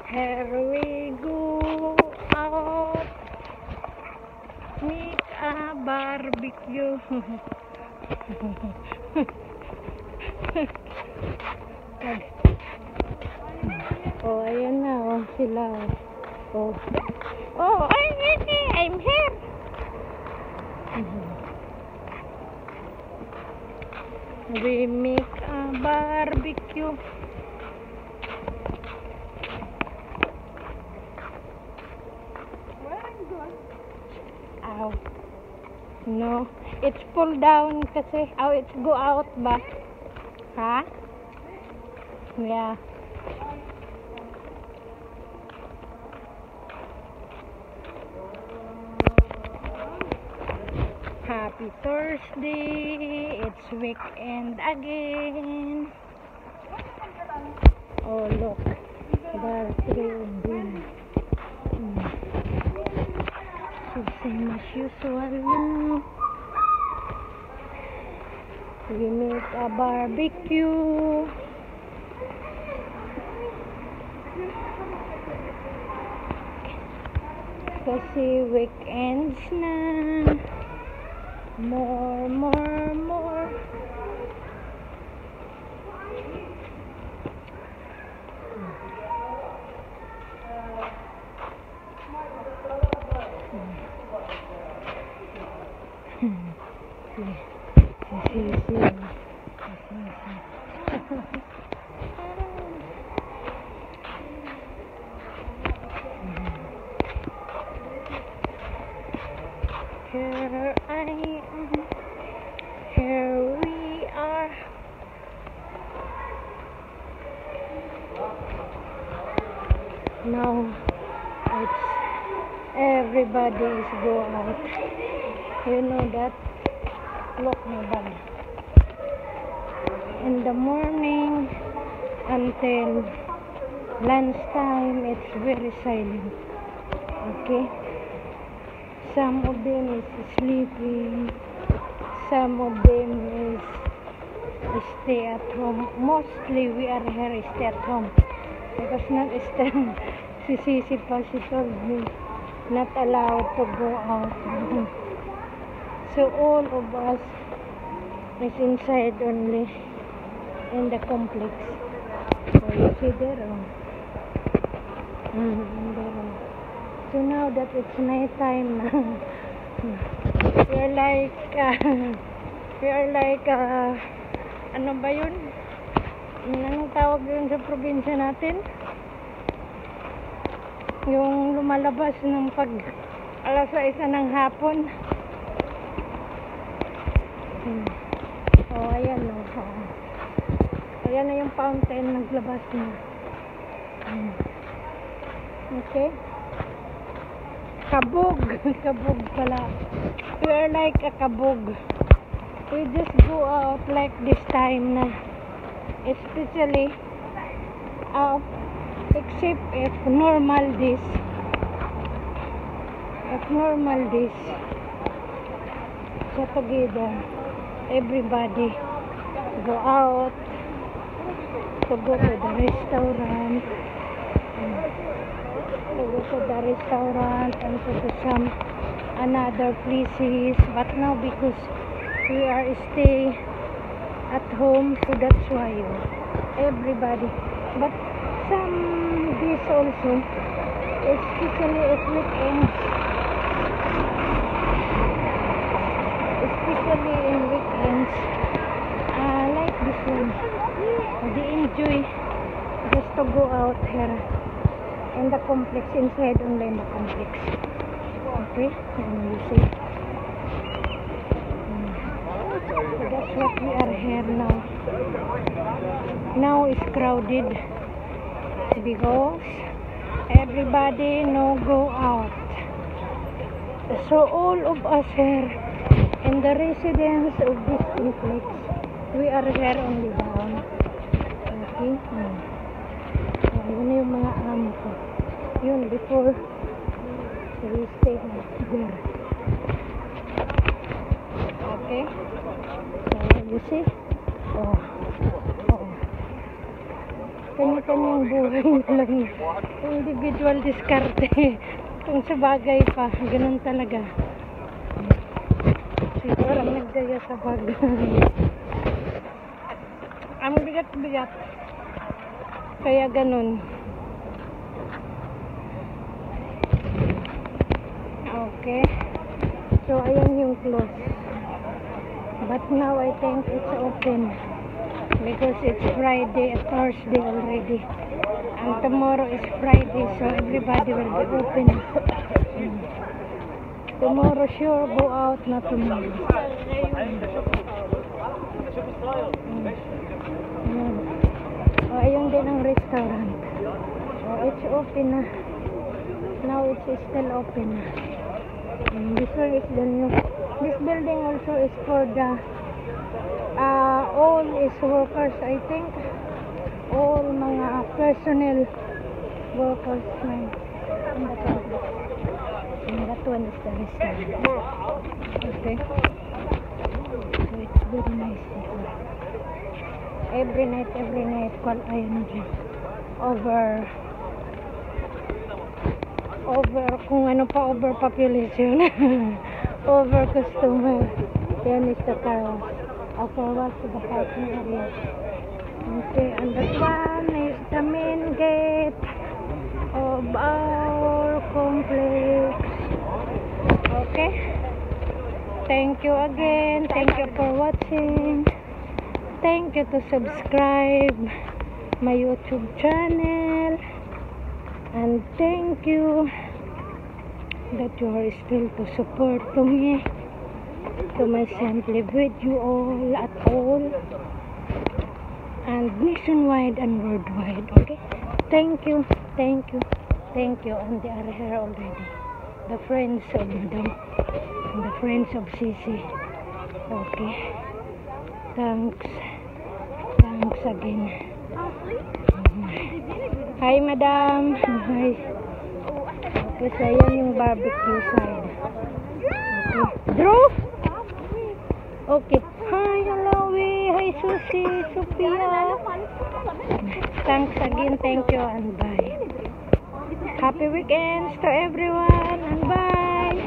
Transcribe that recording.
Here we go out, make a barbecue. Oh, ayan na, oh, sila. Oh, oh, I'm here. We make a barbecue. Ow. No, it's pull down kasi. Oh, it's go out ba? Ha? Yeah. Happy Thursday. It's weekend again. Oh, look. There's three. So same as usual now. We make a barbecue. Kasi weekends na. More. Here I am. Here we are. Now it's everybody is going out. You know that? Look my bag. In the morning until lunchtime, it's very silent. Okay? Some of them is sleeping. Some of them is stay at home. Mostly we are here stay at home. Because not stay. Si Sisi pa, she told me not allowed to go out. So all of us is inside only in the complex. So you see there, there. So now that it's night time, we are like ano ba yun? Anong tawag yun sa probinsya natin? Yung lumalabas ng pag alas 6 ng hapon. Oh, ayan no. Ayan na yung fountain, naglabas na. Okay? Kabog pala. We are like a kabog. We just go out like this time na. Especially except if normal days. Sa together, everybody go out to go to the restaurant. And to some another places, but now because we are stay at home, so that's why everybody. But some days also, especially at weekends, like this one, they enjoy just to go out here in the complex, inside only in the complex. Okay, and you see. So that's what we are here now. Now it's crowded because everybody no go out. So all of us here in the residence of this complex, we are here only down. Okay. Yun yung mga amo ko. Yun, before we stay there. Okay? So, you see? Oh. kanya-kanyang buhay lang. Individual diskarte. Kung sa bagay pa, ganun talaga. Siguro nagdaya sa bagay. Ang bigat-bigat. Kaya ganun. Okay. So, ayan yung close. But now, I think it's open. Because it's Friday at Thursday already. And tomorrow is Friday, so everybody will be open. Tomorrow sure go out, not tomorrow. Oh, ayun din ang restaurant. Oh, it's open na. Now it's still open na. This one is the new. This building also is for the all is workers, I think. All mga personnel workers na. And that one is the restaurant. Okay. So it's very nice here. Every night, ayun dyan. Over kung ano pa, overpopulation. Over customer. Yan is the car. Afterwards to the parking area. Okay, and that one is the main gate of our complex. Okay. Thank you again. Thank you for watching. Thank you to subscribe my YouTube channel. And thank you that you are still to support to me, to my Simply Video all at all, and nationwide and worldwide. Okay, thank you. And they are here already, the friends of Madam and the friends of Sisi. Okay, thanks again. Hi, Madam. Hi. Okay, so yan yung barbecue side. Okay. Drew? Okay. Hi, Alawi. Hi, Susie. Sophia. Thanks again. Thank you and bye. Happy weekends to everyone and bye.